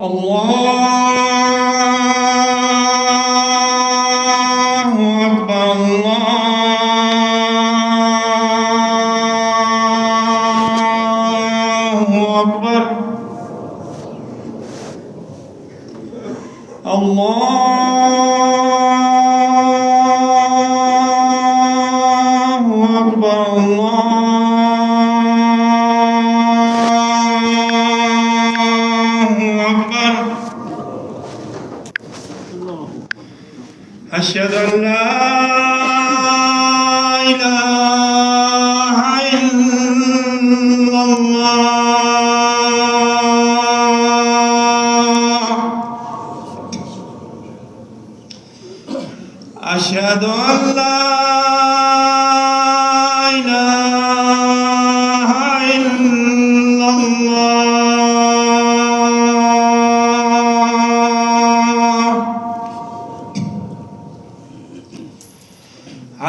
الله أكبر الله أكبر الله أكبر الله أكبر أشهد أن لا إله إلا الله أشهد أن لا إله إلا الله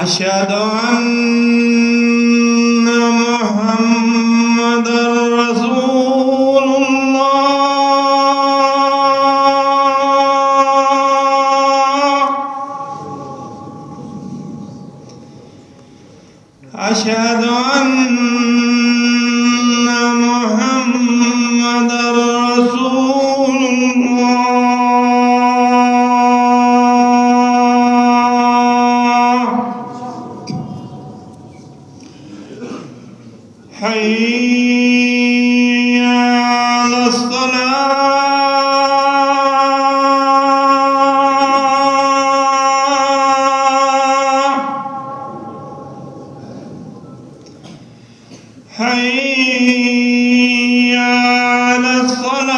أشهد أن محمدًا رسول الله أشهد أن محمدًا رسول الله حي على الصلاة حي على الصلاة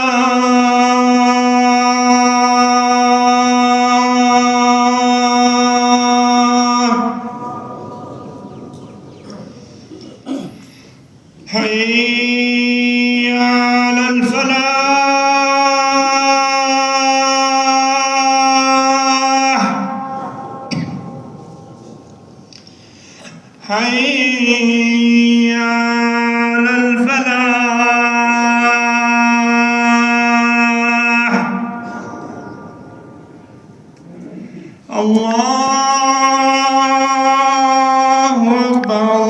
حي على الفلاح حي على الفلاح الله أكبر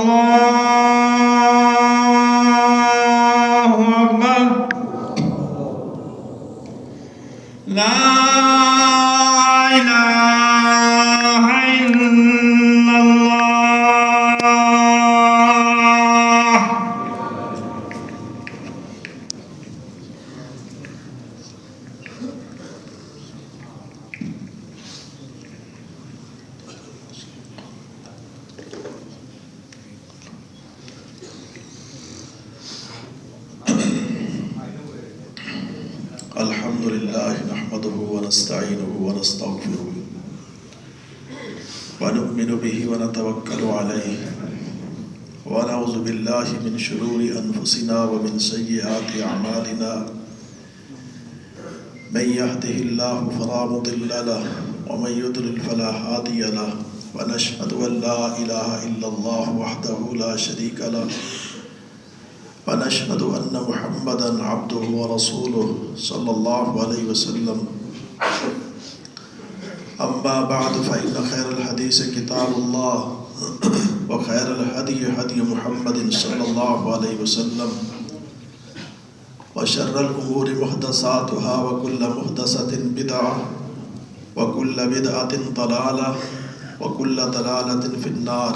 الله أكبر لا إله إلا الله الحمد لله نحمده ونستعينه ونستغفره ونؤمن به ونتوكل عليه ونعوذ بالله من شرور أنفسنا ومن سيئات أعمالنا من يهده الله فلا مضل له ومن يضلل فلا هادي له ونشهد أن لا إله إلا الله وحده لا شريك له ونشهد أن محمدًا عبده ورسوله صلى الله عليه وسلم أما بعد فإن خير الحديث كتاب الله وخير الهدي هدي محمد صلى الله عليه وسلم وشر الأمور محدثاتها وكل محدثة بدعة وكل بدعة ضلالة وكل ضلالة في النار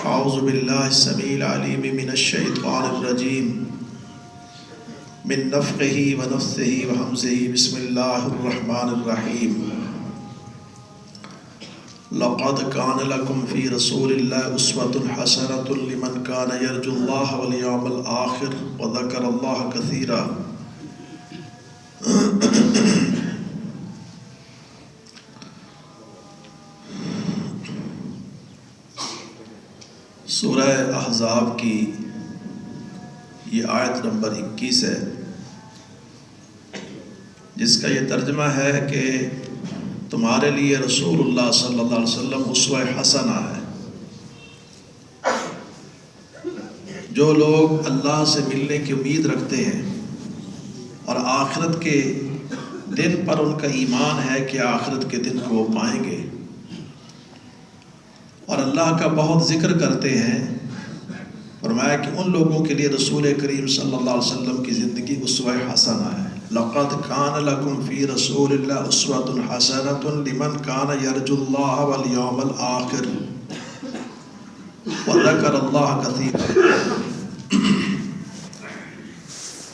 أعوذ بالله السميع العليم من الشيطان الرجيم من نفخه ونفثه وهمزه بسم الله الرحمن الرحيم لقد كان لكم في رسول الله أسوة حسنة لمن كان يرجو الله واليوم الآخر وذكر الله كثيرا سورہ احزاب کی یہ آیت نمبر 21 ہے، جس کا یہ ترجمہ ہے کہ تمہارے لیے رسول اللہ صلی اللہ علیہ وسلم اسوہ حسنہ ہے۔ جو لوگ اللہ سے ملنے کی امید رکھتے ہیں اور آخرت کے دن پر ان کا ایمان ہے کہ آخرت کے دن کو وہ پائیں گے، اور اللہ کا بہت ذکر کرتے ہیں۔ فرمایا کہ ان لوگوں کے لیے رسول کریم صلی اللہ علیہ وسلم کی زندگی اسوہ حسنہ ہے۔ لقد کان لکم فی رسول اللہ اسوۃ حسنۃ لمن کان یرجو اللہ والیوم الآخر وذکر اللہ کثیرا۔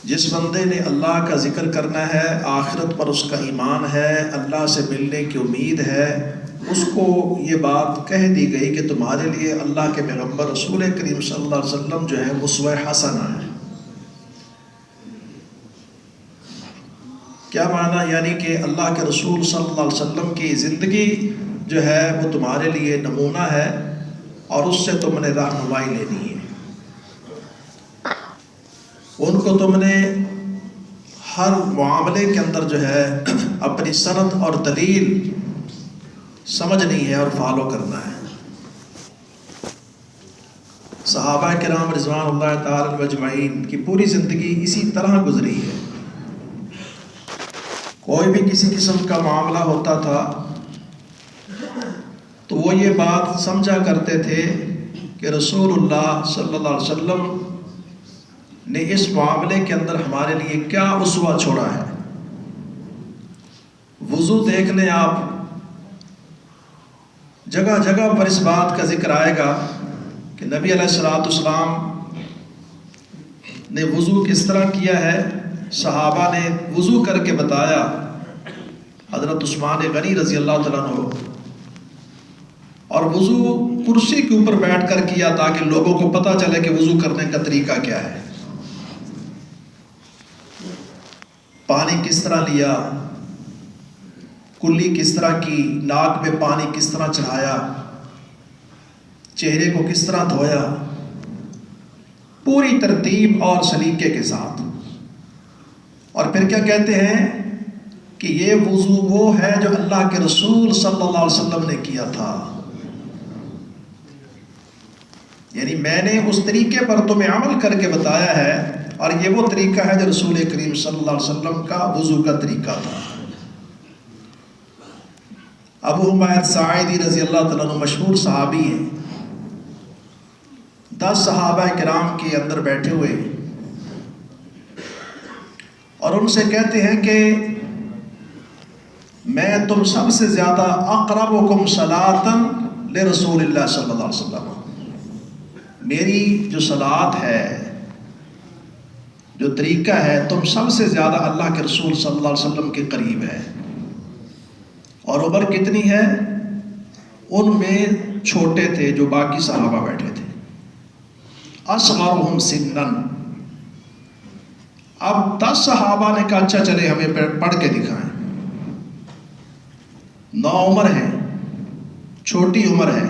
جس بندے نے اللہ کا ذکر کرنا ہے، آخرت پر اس کا ایمان ہے، اللہ سے ملنے کی امید ہے، اس کو یہ بات کہہ دی گئی کہ تمہارے لیے اللہ کے پیغمبر رسول کریم صلی اللہ علیہ وسلم جو ہے اسوہ حسنہ ہے۔ کیا معنی؟ یعنی کہ اللہ کے رسول صلی اللہ علیہ وسلم کی زندگی جو ہے وہ تمہارے لیے نمونہ ہے، اور اس سے تم نے رہنمائی لینی ہے۔ ان کو تم نے ہر معاملے کے اندر جو ہے اپنی سند اور دلیل سمجھنی ہے اور فالو کرنا ہے۔ صحابہ کرام رضوان اللہ تعالی اجمعین کی پوری زندگی اسی طرح گزری ہے۔ کوئی بھی کسی قسم کا معاملہ ہوتا تھا تو وہ یہ بات سمجھا کرتے تھے کہ رسول اللہ صلی اللہ علیہ وسلم نے اس معاملے کے اندر ہمارے لیے کیا اسوہ چھوڑا ہے۔ وضو دیکھ لیں آپ، جگہ جگہ پر اس بات کا ذکر آئے گا کہ نبی علیہ الصلوۃ والسلام نے وضو کس طرح کیا ہے، صحابہ نے وضو کر کے بتایا۔ حضرت عثمان غنی رضی اللہ تعالیٰ عنہ، اور وضو کرسی کے اوپر بیٹھ کر کیا تاکہ لوگوں کو پتہ چلے کہ وضو کرنے کا طریقہ کیا ہے۔ پانی کس طرح لیا، کلی کس طرح کی، ناک میں پانی کس طرح چڑھایا، چہرے کو کس طرح دھویا، پوری ترتیب اور سلیقے کے ساتھ۔ اور پھر کیا کہتے ہیں کہ یہ وضو وہ ہے جو اللہ کے رسول صلی اللہ علیہ وسلم نے کیا تھا، یعنی میں نے اس طریقے پر تمہیں عمل کر کے بتایا ہے، اور یہ وہ طریقہ ہے جو رسول کریم صلی اللہ علیہ وسلم کا وضو کا طریقہ تھا۔ ابو حمید ساعدی رضی اللہ تعالیٰ عنہ مشہور صحابی ہیں، 10 صحابہ کرام کے اندر بیٹھے ہوئے، اور ان سے کہتے ہیں کہ میں تم سب سے زیادہ اقربکم صلاۃً لرسول اللہ صلی اللہ علیہ وسلم، میری جو صلاۃ ہے، جو طریقہ ہے، تم سب سے زیادہ اللہ کے رسول صلی اللہ علیہ وسلم کے قریب ہے۔ اور عمر کتنی ہے؟ ان میں چھوٹے تھے جو باقی صحابہ بیٹھے تھے، اصغرهم سنًا۔ اب 10 صحابہ نے کہا اچھا چلے ہمیں پڑھ کے دکھائیں۔ 9 عمر ہے، چھوٹی عمر ہے،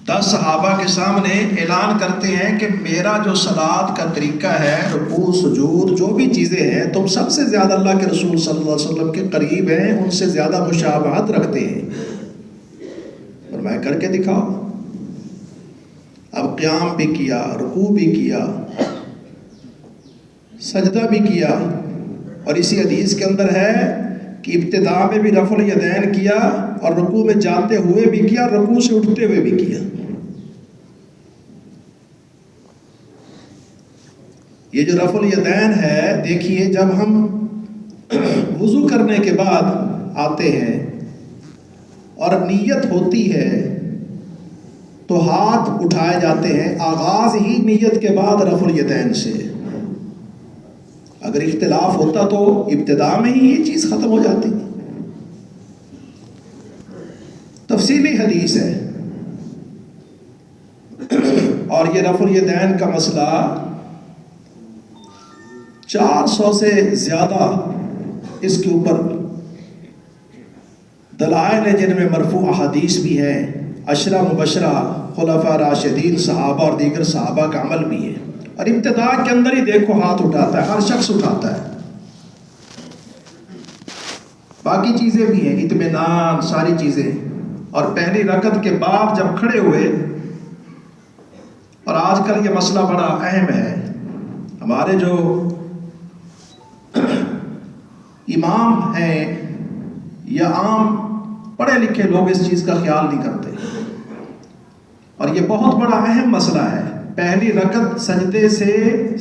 10 صحابہ کے سامنے اعلان کرتے ہیں کہ میرا جو صلاۃ کا طریقہ ہے، رکوع سجود جو بھی چیزیں ہیں، تم سب سے زیادہ اللہ کے رسول صلی اللہ علیہ وسلم کے قریب ہیں، ان سے زیادہ مشابہت رکھتے ہیں، اور میں کر کے دکھاؤ۔ اب قیام بھی کیا، رکوع بھی کیا، سجدہ بھی کیا، اور اسی حدیث کے اندر ہے کہ ابتداء میں بھی رفع الیدین کیا، اور رکوع میں جاتے ہوئے بھی کیا، رکوع سے اٹھتے ہوئے بھی کیا۔ یہ جو رفع الیدین ہے، دیکھیے جب ہم وضو کرنے کے بعد آتے ہیں اور نیت ہوتی ہے تو ہاتھ اٹھائے جاتے ہیں، آغاز ہی نیت کے بعد رفع الیدین سے۔ اگر اختلاف ہوتا تو ابتداء میں ہی یہ چیز ختم ہو جاتی۔ تفصیلی حدیث ہے، اور یہ رفع الیدین کا مسئلہ 400 سے زیادہ اس کے اوپر دلائل ہیں، جن میں مرفوع احادیث بھی ہیں، عشرہ مبشرہ، خلفاء راشدین، صحابہ اور دیگر صحابہ کا عمل بھی ہے۔ اور ابتداء کے اندر ہی دیکھو ہاتھ اٹھاتا ہے، ہر شخص اٹھاتا ہے۔ باقی چیزیں بھی ہیں، اطمینان، ساری چیزیں۔ اور پہلی رکعت کے بعد جب کھڑے ہوئے، اور آج کل یہ مسئلہ بڑا اہم ہے، ہمارے جو امام ہیں یا عام پڑھے لکھے لوگ اس چیز کا خیال نہیں کرتے، اور یہ بہت بڑا اہم مسئلہ ہے۔ پہلی رکعت سجدے سے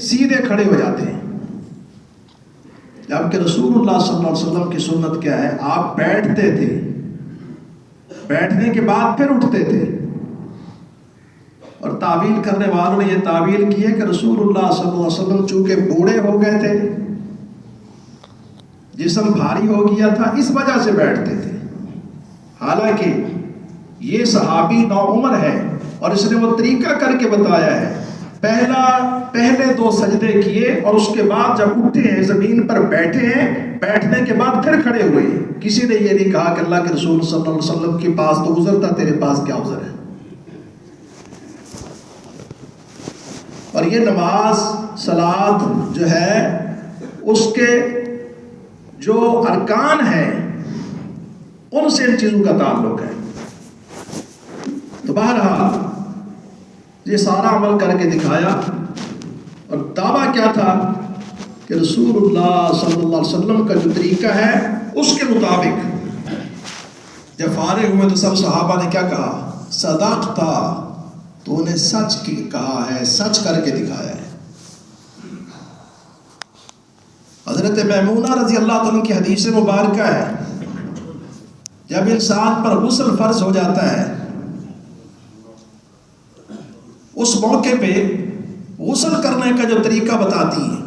سیدھے کھڑے ہو جاتے ہیں، جبکہ رسول اللہ صلی اللہ علیہ وسلم کی سنت کیا ہے؟ آپ بیٹھتے تھے، بیٹھنے کے بعد پھر اٹھتے تھے۔ اور تعویل کرنے والوں نے یہ تعویل کی ہے کہ رسول اللہ صلی اللہ علیہ وسلم چونکہ بوڑھے ہو گئے تھے، جسم بھاری ہو گیا تھا، اس وجہ سے بیٹھتے تھے۔ حالانکہ یہ صحابی نوعمر ہے اور اس نے وہ طریقہ کر کے بتایا ہے۔ پہلے 2 سجدے کیے اور اس کے بعد جب اٹھے ہیں زمین پر بیٹھے ہیں، بیٹھنے کے بعد پھر کھڑے ہوئے۔ کسی نے یہ نہیں کہا کہ اللہ کے رسول صلی اللہ علیہ وسلم کے پاس تو عذر تھا، تیرے پاس کیا عذر ہے؟ اور یہ نماز صلات جو ہے اس کے جو ارکان ہیں ان سے ان چیزوں کا تعلق ہے۔ تو بہرحال یہ سارا عمل کر کے دکھایا، اور دعویٰ کیا تھا کہ رسول اللہ صلی اللہ علیہ وسلم کا جو طریقہ ہے اس کے مطابق جب فارغ ہوئے تو سب صحابہ نے کیا کہا؟ صدقتا، تو انہیں سچ کی کہا ہے، سچ کر کے دکھایا ہے۔ حضرت میمونہ رضی اللہ عنہ کی حدیث مبارکہ ہے، جب انسان پر غسل فرض ہو جاتا ہے اس موقع پہ غسل کرنے کا جو طریقہ بتاتی ہیں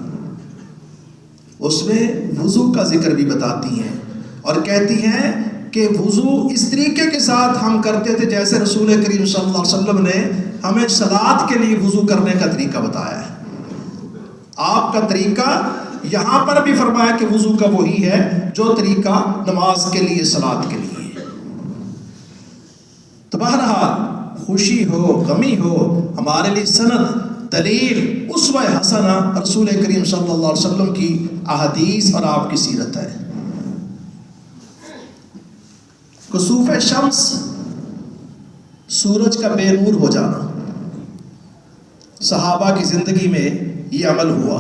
اس میں وضو کا ذکر بھی بتاتی ہیں، اور کہتی ہیں کہ وضو اس طریقے کے ساتھ ہم کرتے تھے جیسے رسول کریم صلی اللہ علیہ وسلم نے ہمیں صلاۃ کے لیے وضو کرنے کا طریقہ بتایا ہے۔ آپ کا طریقہ یہاں پر بھی فرمایا کہ وضو کا وہی ہے جو طریقہ نماز کے لیے، صلاۃ کے لیے۔ تو بہرحال خوشی ہو غمی ہو، ہمارے لیے سند، دلیل، اسوہ حسنہ رسول کریم صلی اللہ علیہ وسلم کی احادیث اور آپ کی سیرت ہے۔ کسوف شمس، سورج کا بے نور ہو جانا، صحابہ کی زندگی میں یہ عمل ہوا۔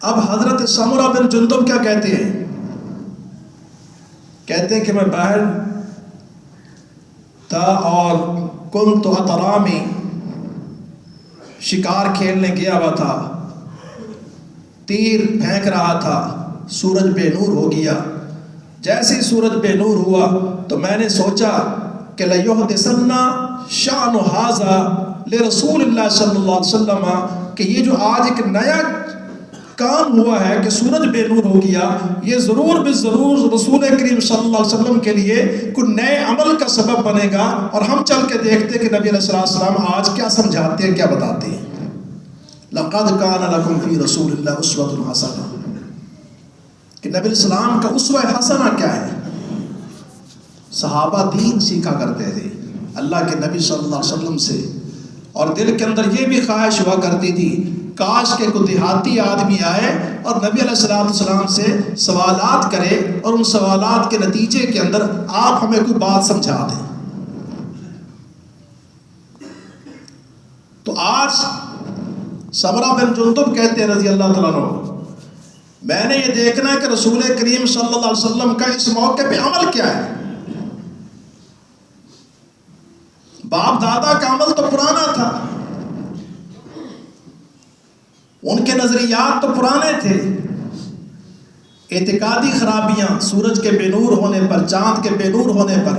اب حضرت سمرہ بن جندب کیا کہتے ہیں؟ کہتے ہیں کہ میں باہر تھا اور کنت اطرامی، شکار کھیلنے گیا ہوا تھا، تیر پھینک رہا تھا، سورج بے نور ہو گیا۔ جیسے سورج بے نور ہوا تو میں نے سوچا کہ لَيُحْدِثَنَّ شَأْنُ هَذَا لِرَسُولِ اللَّهِ صلی اللہ علیہ وسلم، کہ یہ جو آج ایک نیا کام ہوا ہے کہ سورج بے نور ہو گیا، یہ ضرور بالضرور رسول کریم صلی اللہ علیہ وسلم کے لیے کوئی نئے عمل کا سبب بنے گا، اور ہم چل کے دیکھتے کہ نبی علیہ السلام آج کیا سمجھاتے ہیں، کیا بتاتے ہیں۔ لَقَدْ كَانَ لَكُمْ فِي رَسُولِ اللَّهِ أُسْوَةٌ حَسَنَةٌ، کہ نبی علیہ السلام کا اسوہ حسنہ کیا ہے؟ صحابہ دین سیکھا کرتے تھے اللہ کے نبی صلی اللہ علیہ وسلم سے، اور دل کے اندر یہ بھی خواہش ہوا کرتی تھی کاش کہ کوئی دیہاتی آدمی آئے اور نبی علیہ السلام سے سوالات کرے، اور ان سوالات کے نتیجے کے اندر آپ ہمیں کوئی بات سمجھا دیں۔ تو آج سمرہ بن جندب کہتے ہیں رضی اللہ تعالیٰ عنہ، میں نے یہ دیکھنا ہے کہ رسول کریم صلی اللہ علیہ وسلم کا اس موقع پہ عمل کیا ہے۔ باپ دادا کا عمل تو پرانا تھا، ان کے نظریات تو پرانے تھے، اعتقادی خرابیاں، سورج کے بے نور ہونے پر، چاند کے بے نور ہونے پر،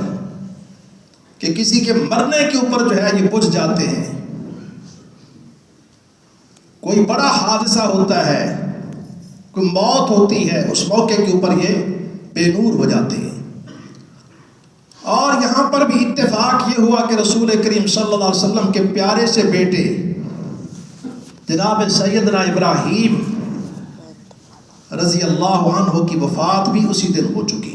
کہ کسی کے مرنے کے اوپر جو ہے یہ بجھ جاتے ہیں، کوئی بڑا حادثہ ہوتا ہے، کوئی موت ہوتی ہے، اس موقع کے اوپر یہ بے نور ہو جاتے ہیں۔ اور یہاں پر بھی اتفاق یہ ہوا کہ رسول کریم صلی اللہ علیہ وسلم کے پیارے سے بیٹے جناب سیدنا ابراہیم رضی اللہ عنہ کی وفات بھی اسی دن ہو چکی۔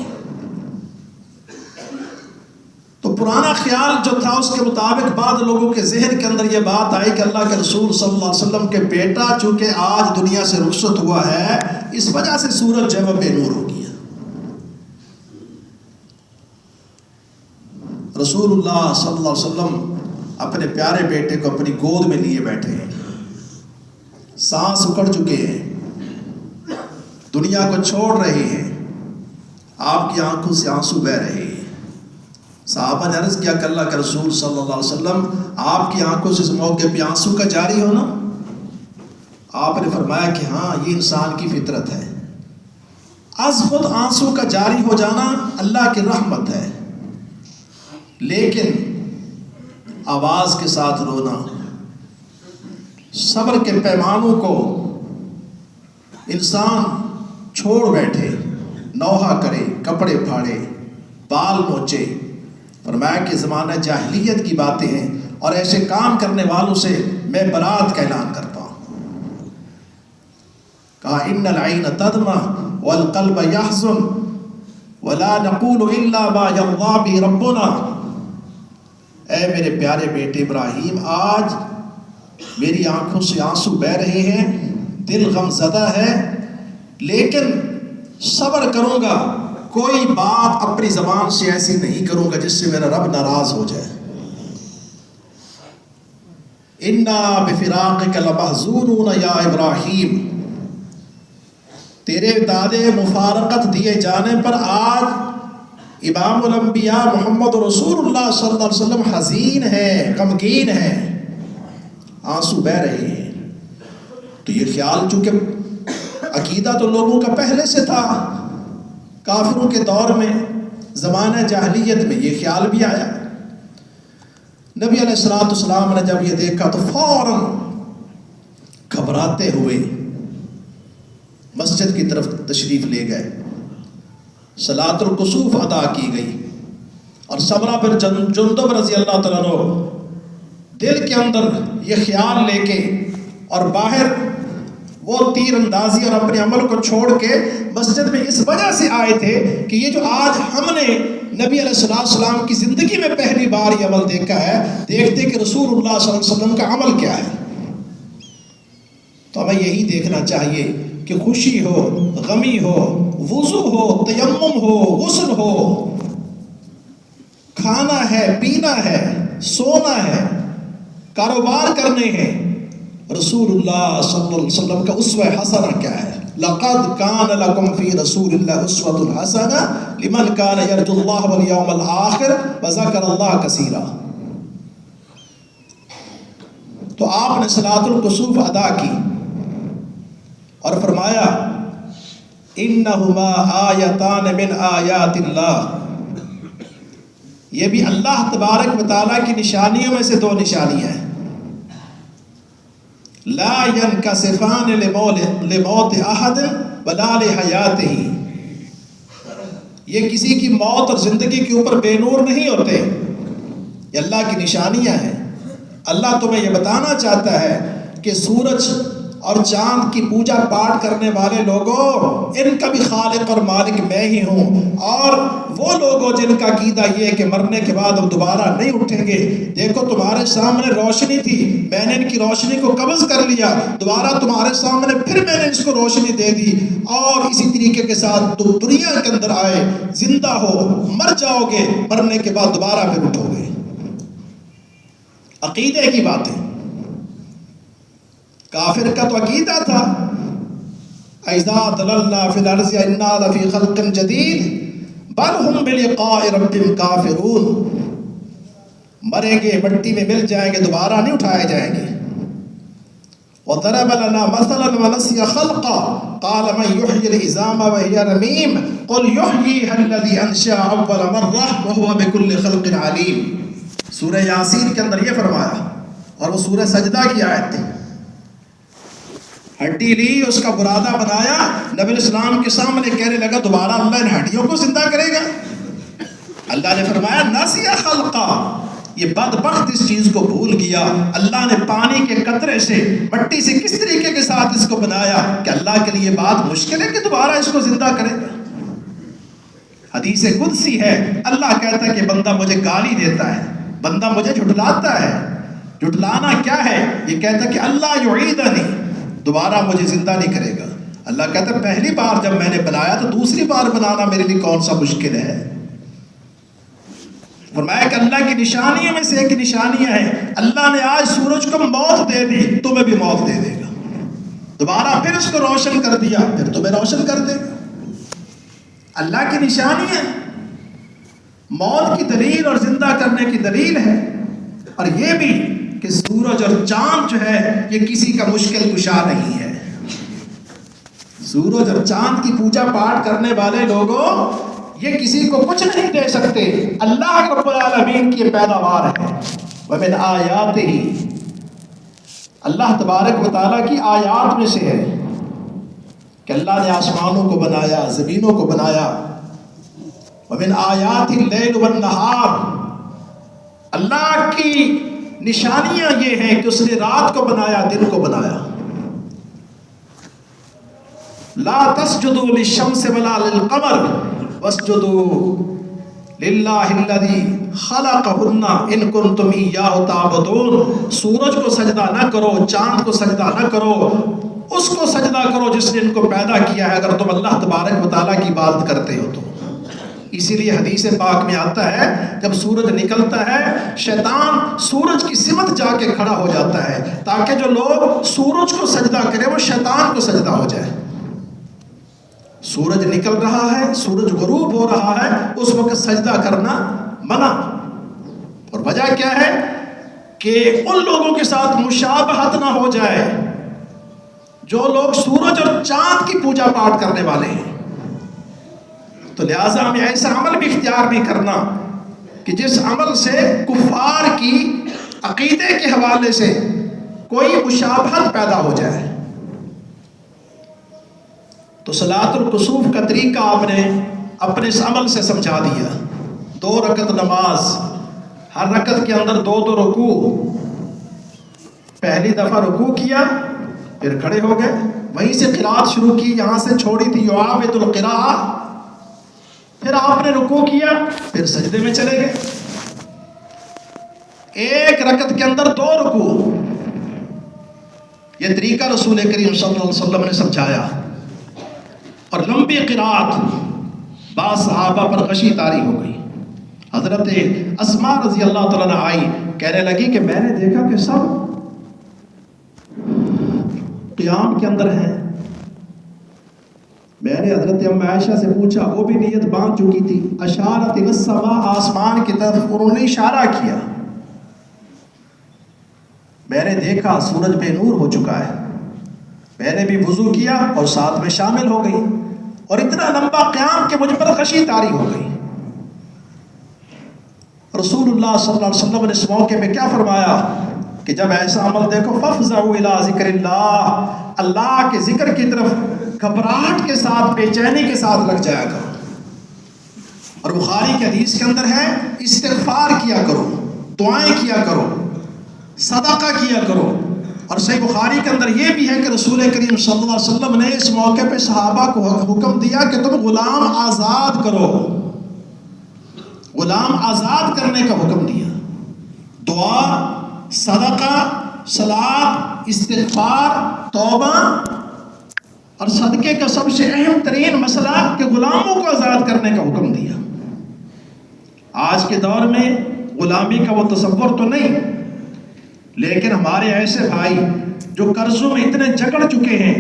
تو پرانا خیال جو تھا اس کے مطابق بعض لوگوں کے ذہن کے اندر یہ بات آئی کہ اللہ کے رسول صلی اللہ علیہ وسلم کے بیٹا چونکہ آج دنیا سے رخصت ہوا ہے، اس وجہ سے سورج جو ہے بے نور ہو گیا۔ رسول اللہ صلی اللہ علیہ وسلم اپنے پیارے بیٹے کو اپنی گود میں لیے بیٹھے ہیں، سانس اکڑ چکے ہیں، دنیا کو چھوڑ رہے ہیں، آپ کی آنکھوں سے آنسو بہ رہے ہیں۔ صحابہ نے عرض کیا کہ اللہ کے رسول صلی اللہ علیہ وسلم، آپ کی آنکھوں سے اس موقع پہ آنسو کا جاری ہونا؟ آپ نے فرمایا کہ ہاں، یہ انسان کی فطرت ہے۔ از خود آنسو کا جاری ہو جانا اللہ کی رحمت ہے، لیکن آواز کے ساتھ رونا، صبر کے پیمانوں کو انسان چھوڑ بیٹھے، نوحہ کرے، کپڑے پھاڑے، بال نوچے، فرمایا کہ زمانہ جاہلیت کی باتیں ہیں اور ایسے کام کرنے والوں سے میں برات کا اعلان کرتا ہوں۔ کہا ان العین تدمع والقلب یحزن ولا نقول الا ما یرضی به ربنا۔ اے میرے پیارے بیٹے ابراہیم، آج میری آنکھوں سے آنسو بہ رہے ہیں، دل غم زدہ ہے، لیکن صبر کروں گا، کوئی بات اپنی زبان سے ایسی نہیں کروں گا جس سے میرا رب ناراض ہو جائے۔ انا بفراقک لمحزونون یا ابراہیم، تیرے دادے مفارقت دیے جانے پر آج امام الانبیاء محمد رسول اللہ صلی اللہ علیہ وسلم حزین ہیں، غمگین ہیں، آنسو بہ رہے ہیں۔ تو یہ خیال، چونکہ عقیدہ تو لوگوں کا پہلے سے تھا، کافروں کے دور میں، زمانہ جاہلیت میں یہ خیال بھی آیا۔ نبی علیہ السلام نے جب یہ دیکھا تو فوراً گھبراتے ہوئے مسجد کی طرف تشریف لے گئے، صلاۃ الکسوف ادا کی گئی، اور سمرہ بن جندب رضی اللہ تعالیٰ عنہ دل کے اندر یہ خیال لے کے اور باہر وہ تیر اندازی اور اپنے عمل کو چھوڑ کے مسجد میں اس وجہ سے آئے تھے کہ یہ جو آج ہم نے نبی علیہ السلام کی زندگی میں پہلی بار یہ عمل دیکھا ہے، دیکھتے کہ رسول اللہ صلی اللہ علیہ وسلم کا عمل کیا ہے۔ تو ہمیں یہی دیکھنا چاہیے کہ خوشی ہو، غمی ہو، وضو ہو، تیمم ہو، غسل ہو، کھانا ہے، پینا ہے، سونا ہے، کاروبار کرنے ہیں، رسول اللہ صلی اللہ علیہ وسلم کا اسوہ حسنہ کیا ہے؟ لَقَدْ كَانَ لَكُمْ فِي رَسُولِ اللَّهِ أُسْوَةٌ حَسَنَةٌ لِمَنْ كَانَ يَرْجُو اللَّهَ وَالْيَوْمَ الْآخِرَ وَذَكَرَ اللَّهَ كَثِيرًا۔ تو آپ نے صلاۃ الکسوف ادا کی اور فرمایا إِنَّهُمَا آیَتَانِ مِنْ آیَاتِ اللَّهِ، یہ بھی اللہ تبارک و تعالیٰ کی نشانیوں میں سے دو نشانیاں ہیں۔ لا ينکسفان لموت احد ولا لحیاتہ، یہ کسی کی موت اور زندگی کے اوپر بے نور نہیں ہوتے، یہ اللہ کی نشانیاں ہیں۔ اللہ تمہیں یہ بتانا چاہتا ہے کہ سورج اور چاند کی پوجا پاٹ کرنے والے لوگوں، ان کا بھی خالق اور مالک میں ہی ہوں، اور وہ لوگوں جن کا عقیدہ یہ ہے کہ مرنے کے بعد ہم دوبارہ نہیں اٹھیں گے، دیکھو تمہارے سامنے روشنی تھی، میں نے ان کی روشنی کو قبض کر لیا، دوبارہ تمہارے سامنے پھر میں نے اس کو روشنی دے دی، اور اسی طریقے کے ساتھ تم دنیا کے اندر آئے، زندہ ہو، مر جاؤ گے، مرنے کے بعد دوبارہ پھر اٹھو گے۔ عقیدے کی باتیں، کافر کا تو عقیدہ تھا اِذَا ضَلَلْنَا فِي الْأَرْضِ إِنَّا لَفِي خَلْقٍ جَدِيدٍ بَلْ هُمْ بِلِقَاءِ رَبِّهِمْ كَافِرُونَ، مریں گے، مٹی میں مل جائیں گے، دوبارہ نہیں اٹھائے جائیں گے۔ وَضَرَبَ لَنَا مَثَلًا وَنَسِيَ خَلْقًا قَالَ مَنْ يُحْيِي الْعِظَامَ وَهِيَ رَمِيمٌ قُلْ يُحْيِيهَا الَّذِي أَنشَأَهَا أَوَّلَ مَرَّةٍ وَهُوَ بِكُلِّ خَلْقٍ عَلِيمٌ۔ سورہ یاسین کے اندر یہ فرمایا، اور وہ سورہ سجدہ کی آیت تھی۔ ہڈی لی، اس کا برادہ بنایا، نبی علیہ السلام کے سامنے کہنے لگا دوبارہ اللہ ان ہڈیوں کو زندہ کرے گا؟ اللہ نے فرمایا نسی خلقا، یہ بدبخت اس چیز کو بھول گیا۔ اللہ نے پانی کے قطرے سے، مٹی سے کس طریقے کے ساتھ اس کو بنایا کہ اللہ کے لیے بات مشکل ہے کہ دوبارہ اس کو زندہ کرے گا؟ حدیث قدسی ہے، اللہ کہتا ہے کہ بندہ مجھے گالی دیتا ہے، بندہ مجھے جھٹلاتا ہے۔ جھٹلانا کیا ہے؟ یہ کہتا ہے کہ اللہ یعیدنی، دوبارہ مجھے زندہ نہیں کرے گا۔ اللہ کہتا ہے پہلی بار جب میں نے بنایا تو دوسری بار بنانا میرے لیے کون سا مشکل ہے؟ فرمایا کہ اللہ کی نشانیوں میں سے ایک نشانیاں ہیں، اللہ نے آج سورج کو موت دے دی، تمہیں بھی موت دے دے گا، دوبارہ پھر اس کو روشن کر دیا، پھر تمہیں روشن کر دے گا۔ اللہ کی نشانی ہے، موت کی دلیل اور زندہ کرنے کی دلیل ہے، اور یہ بھی کہ سورج اور چاند جو ہے یہ کسی کا مشکل کشا نہیں ہے۔ سورج اور چاند کی پوجا پاٹ کرنے والے لوگوں یہ کسی کو کچھ نہیں دے سکتے، اللہ رب العالمین کی پیداوار ہے۔ وَمِنْ آیَاتِهِ، اللہ تبارک و تعالیٰ کی آیات میں سے ہے کہ اللہ نے آسمانوں کو بنایا، زمینوں کو بنایا۔ وَمِنْ آیَاتِ اللَّيْلِ وَالنَّهَارِ، اللہ کی نشانیاں یہ ہیں کہ اس نے رات کو بنایا، دن کو بنایا۔ لا تسجدوا للشمس ولا للقمر واسجدوا للہ الذی خلقہن ان کنتم ایاہ تعبدون۔ سورج کو سجدہ نہ کرو، چاند کو سجدہ نہ کرو، اس کو سجدہ کرو جس نے ان کو پیدا کیا ہے، اگر تم اللہ تبارک و تعالیٰ کی عبادت کرتے ہو تو۔ اسی لیے حدیث پاک میں آتا ہے جب سورج نکلتا ہے شیطان سورج کی سمت جا کے کھڑا ہو جاتا ہے تاکہ جو لوگ سورج کو سجدہ کرے وہ شیطان کو سجدہ ہو جائے۔ سورج نکل رہا ہے، سورج غروب ہو رہا ہے، اس وقت سجدہ کرنا منع، اور وجہ کیا ہے کہ ان لوگوں کے ساتھ مشابہت نہ ہو جائے جو لوگ سورج اور چاند کی پوجا پاٹ کرنے والے ہیں۔ تو لہٰذا ہمیں ایسا عمل بھی اختیار نہیں کرنا کہ جس عمل سے کفار کی عقیدے کے حوالے سے کوئی مشابہت پیدا ہو جائے۔ تو صلاۃ الکسوف کا طریقہ آپ نے اپنے اس عمل سے سمجھا دیا۔ 2 رکعت نماز، ہر رکعت کے اندر 2 رکوع، پہلی دفعہ رکوع کیا پھر کھڑے ہو گئے، وہیں سے قرات شروع کی، یہاں سے چھوڑی تھی یعاود القراءہ، پھر آپ نے رکوع کیا پھر سجدے میں چلے گئے۔ ایک رکعت کے اندر 2 رکوع، یہ طریقہ رسول کریم صلی اللہ علیہ وسلم نے سمجھایا۔ اور لمبی قرات بعض صحابہ پر غشی طاری ہو گئی۔ حضرت اسماء رضی اللہ تعالیٰ عنہ آئی، کہنے لگی کہ میں نے دیکھا کہ سب قیام کے اندر ہیں۔ میں نے حضرت ام عائشہ سے پوچھا، وہ بھی نیت باندھ چکی تھی۔ اشارت الی السماء، آسمان کی طرف انہوں نے اشارہ کیا۔ میں نے دیکھا سورج بے نور ہو چکا ہے، میں نے بھی وضو کیا اور ساتھ میں شامل ہو گئی، اور اتنا لمبا قیام کہ مجھ پر غشی طاری ہو گئی۔ رسول اللہ صلی اللہ علیہ وسلم نے اس موقع پہ کیا فرمایا کہ جب ایسا عمل دیکھو فَافْزَعُوا إِلَىٰ ذِكْرِ اللَّهِ، اللہ کے ذکر کی طرف گھبراہٹ کے ساتھ، بے چینی کے ساتھ لگ جایا کرو۔ اور بخاری کے حدیث کے اندر ہے استغفار کیا کرو، دعائیں کیا کرو، صدقہ کیا کرو۔ اور صحیح بخاری کے اندر یہ بھی ہے کہ رسول کریم صلی اللہ علیہ وسلم نے اس موقع پہ صحابہ کو حکم دیا کہ تم غلام آزاد کرو، غلام آزاد کرنے کا حکم دیا۔ دعا، صدقہ، صلاۃ، استغفار، توبہ، اور صدقے کا سب سے اہم ترین مسئلہ کہ غلاموں کو آزاد کرنے کا حکم دیا۔ آج کے دور میں غلامی کا وہ تصور تو نہیں، لیکن ہمارے ایسے بھائی جو قرضوں میں اتنے جکڑ چکے ہیں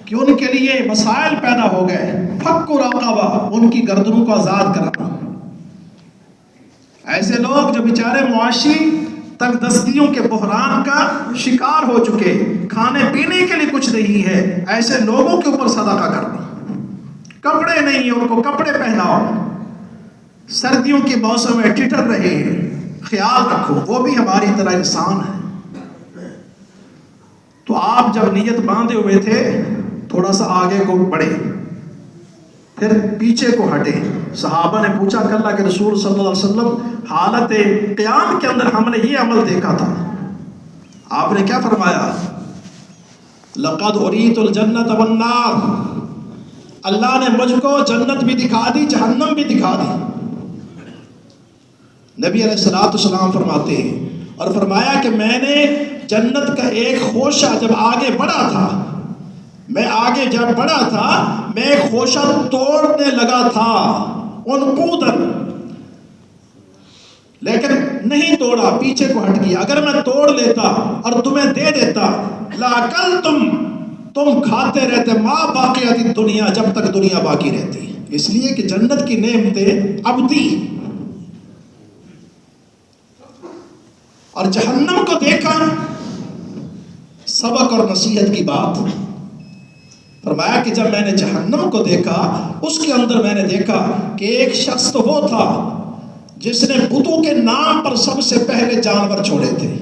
کہ ان کے لیے مسائل پیدا ہو گئے، فک رقبہ، ان کی گردنوں کو آزاد کرانا۔ ایسے لوگ جو بیچارے معاشی تنگ دستیوں کے بحران کا شکار ہو چکے، کھانے پینے کے لیے کچھ نہیں ہے، ایسے لوگوں کے اوپر صدقہ کرنا۔ کپڑے نہیں ہیں، ان کو کپڑے پہناؤ، سردیوں کے موسم میں ٹٹر رہے ہیں، خیال رکھو، وہ بھی ہماری طرح انسان ہے۔ تو آپ جب نیت باندھے ہوئے تھے تھوڑا سا آگے کو بڑھے، پھر پیچھے کو ہٹے۔ صحابہ نے پوچھا کہ اللہ کے رسول صلی اللہ علیہ وسلم حالت قیام کے اندر ہم نے یہ عمل دیکھا تھا، آپ نے کیا فرمایا؟ لقد اریت الجنت والنار، اللہ نے مجھ کو جنت بھی دکھا دی، جہنم بھی دکھا دی۔ نبی علیہ الصلوۃ والسلام فرماتے ہیں، اور فرمایا کہ میں نے جنت کا ایک خوشہ جب آگے بڑھا تھا، میں آگے جب بڑھا تھا میں خوشہ توڑنے لگا تھا انقودن، لیکن نہیں توڑا، پیچھے کو ہٹ گیا۔ اگر میں توڑ لیتا اور تمہیں دے دیتا لَأَكَلْتُمْ، تم کھاتے رہتے ما باقیات دنیا، جب تک دنیا باقی رہتی، اس لیے کہ جنت کی نعمتیں ابدی۔ اور جہنم کو دیکھا، سبق اور نصیحت کی بات۔ فرمایا کہ جب میں نے جہنم کو دیکھا، اس کے اندر میں نے دیکھا کہ ایک شخص تو وہ تھا جس نے بتوں کے نام پر سب سے پہلے جانور چھوڑے تھے۔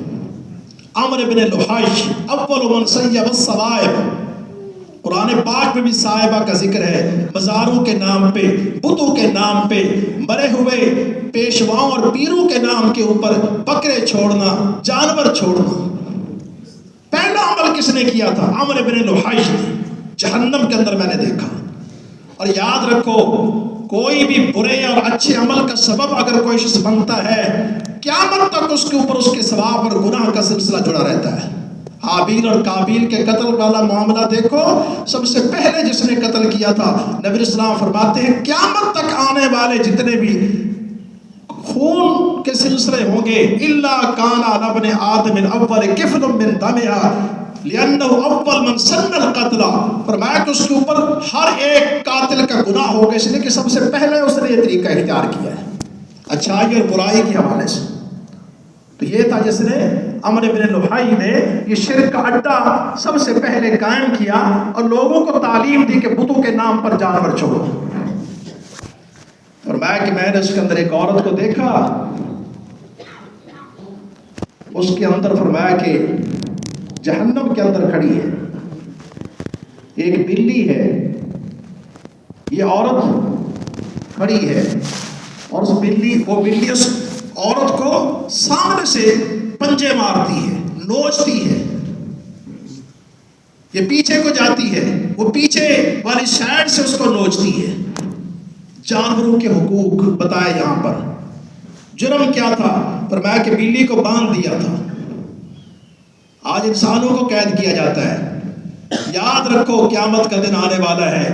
عمرو بن لحیش اول من سیب الصوائب، قرآن پاک میں بھی صاحبہ کا ذکر ہے، مزاروں کے نام پہ، بتوں کے نام پہ، مرے ہوئے پیشواؤں اور پیروں کے نام کے اوپر بکرے چھوڑنا، جانور چھوڑنا۔ پہلا عمل کس نے کیا تھا؟ عمرو بن لحیش نے۔ جہنم کے اندر میں نے دیکھا۔ اور یاد رکھو، کوئی بھی برے اور اچھے عمل کا سبب اگر کوئی شخص بنتا ہے، قیامت تک اس کے اوپر اس کے ثواب اور گناہ کا سلسلہ جڑا رہتا ہے۔ حابیل اور قابیل کے قتل والا معاملہ دیکھو، سب سے پہلے جس نے قتل کیا تھا، نبی اسلام فرماتے ہیں قیامت تک آنے والے جتنے بھی خون کے سلسلے ہوں گے، الا کان علی ابن آدم اول کفل من دمها لأنه اول من سن القتل، فرمایا کہ اس کے اوپر ہر ایک قاتل کا گناہ ہوگا، اس لیے کہ سب سے پہلے اس نے یہ طریقہ اختیار کیا ہے اچھائی اور برائی کے حوالے سے۔ تو یہ تھا جس نے، عمرو بن لحیش نے یہ شرک کا اڈا سب سے پہلے قائم کیا اور لوگوں کو تعلیم دی کہ بتوں کے نام پر جانور چھوڑو۔ فرمایا کہ میں نے اس کے اندر ایک عورت کو دیکھا، اس کے اندر فرمایا کہ جہنم کے اندر کھڑی ہے، ایک بلی ہے، یہ عورت کھڑی ہے، اور وہ بلی اس عورت کو سامنے سے پنجے مارتی ہے، نوچتی ہے، یہ پیچھے کو جاتی ہے، وہ پیچھے والی سائڈ سے اس کو نوچتی ہے۔ جانوروں کے حقوق بتائے یہاں پر۔ جرم کیا تھا؟ فرمایا کہ بلی کو باندھ دیا تھا، آج انسانوں کو قید کیا جاتا ہے۔ یاد رکھو قیامت کا دن آنے والا ہے،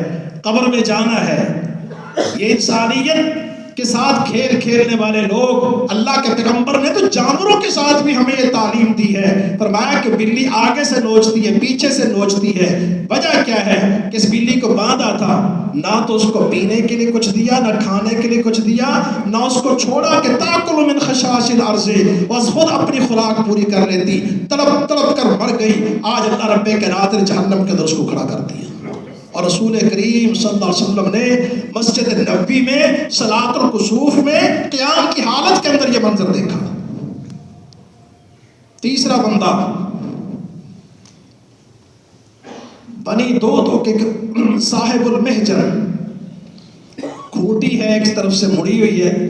قبر میں جانا ہے۔ یہ انسانیت کے ساتھ کھیل کھیلنے والے لوگ، اللہ کے پیغمبر نے تو جانوروں کے ساتھ بھی ہمیں یہ تعلیم دی ہے۔ فرمایا کہ بلی آگے سے نوچتی ہے، پیچھے سے نوچتی ہے۔ وجہ کیا ہے کہ اس بلی کو باندھا تھا، نہ تو اس کو پینے کے لیے کچھ دیا، نہ کھانے کے لیے کچھ دیا، نہ اس کو چھوڑا کہ تاکل من خشاش الارض، بس خود اپنی خوراک پوری کر لیتی، تڑپ تڑپ کر مر گئی۔ آج اللہ رب کائنات نے جہنم کے اندر اس کو کھڑا کر دیا۔ اور رسول کریم صلی اللہ علیہ وسلم نے مسجد نبوی میں صلاۃ الکسوف میں قیام کی حالت کے اندر یہ منظر دیکھا۔ تیسرا بندہ بنی دو کے صاحب المحجر، کھوٹی ہے ایک طرف سے مڑی ہوئی ہے،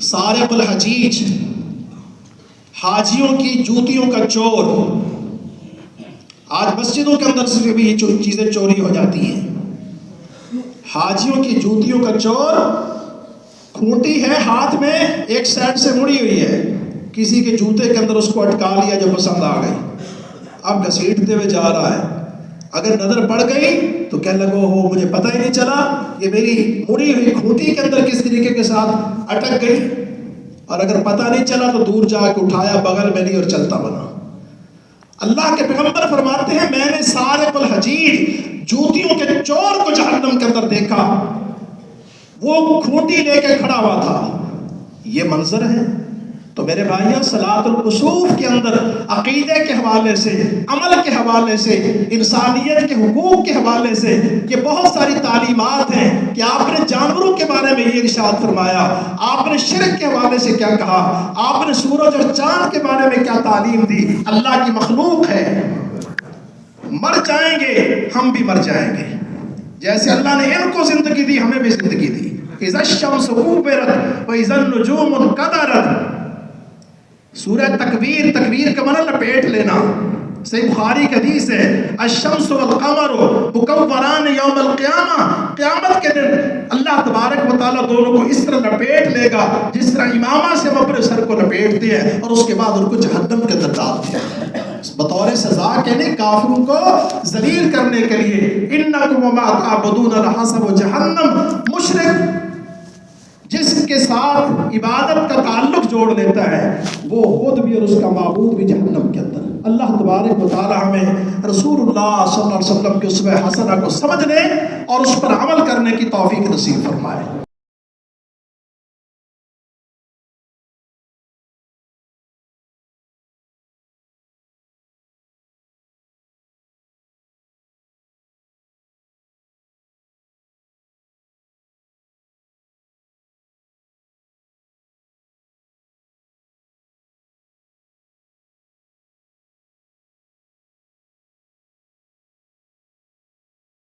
سارق الحجیج، حاجیوں کی جوتیوں کا چور۔ آج مسجدوں کے اندر سے بھی یہ چیزیں چوری ہو جاتی ہیں۔ حاجیوں کی جوتیوں کا چور، کھوٹی ہے ہاتھ میں، ایک سائڈ سے مڑی ہوئی ہے، کسی کے جوتے کے اندر اس کو اٹکا لیا جو پسند آ گئی، اب گھسیٹتے ہوئے جا رہا ہے۔ اگر نظر پڑ گئی تو کہنے لگو ہو مجھے پتہ ہی نہیں چلا یہ میری مڑی ہوئی کھوٹی کے اندر کس طریقے کے ساتھ اٹک گئی، اور اگر پتہ نہیں چلا تو دور جا کے اٹھایا، بغل میں لی اور چلتا بنا۔ اللہ کے پیغمبر فرماتے ہیں میں نے سارق الحجیج، جوتیوں کے چور کو جہنم کے اندر دیکھا، وہ کھوٹی لے کے کھڑا ہوا تھا۔ یہ منظر ہے۔ تو میرے بھائیوں، صلاۃ الکسوف کے اندر عقیدے کے حوالے سے، عمل کے حوالے سے، انسانیت کے حقوق کے حوالے سے یہ بہت ساری تعلیمات ہیں کہ آپ نے جانوروں کے بارے میں یہ ارشاد فرمایا، آپ نے شرک کے حوالے سے کیا کہا، آپ نے سورج اور چاند کے بارے میں کیا تعلیم دی۔ اللہ کی مخلوق ہے، مر جائیں گے ہم بھی مر جائیں گے، جیسے اللہ نے ان کو زندگی دی ہمیں بھی زندگی دی۔ اذا الشمس كورت واذا النجوم انكدرت، سورہ تکویر، تکویر کا معنی لپیٹ لینا، صحیح بخاری کی حدیث ہے الشمس والقمر مکوران یوم القیامہ، قیامت کے دن اللہ تبارک و تعالیٰ دونوں کو اس طرح لپیٹ لے گا جس طرح امامہ سے ہم اپنے سر کو لپیٹتے ہیں، اور اس کے بعد ان کو جہنم کے اندر ڈالتے ہیں بطور سزا کے لیے، کافروں کو ذلیل کرنے کے لیے۔ انکم وما تعبدون لحسب جہنم، مشرک جس کے ساتھ عبادت کا تعلق جوڑ لیتا ہے وہ خود بھی اور اس کا معبود بھی جہنم کے اندر۔ اللہ تبارک و تعالی ہمیں رسول اللہ صلی اللہ علیہ وسلم کے اسوہ حسنہ کو سمجھنے اور اس پر عمل کرنے کی توفیق نصیب فرمائے۔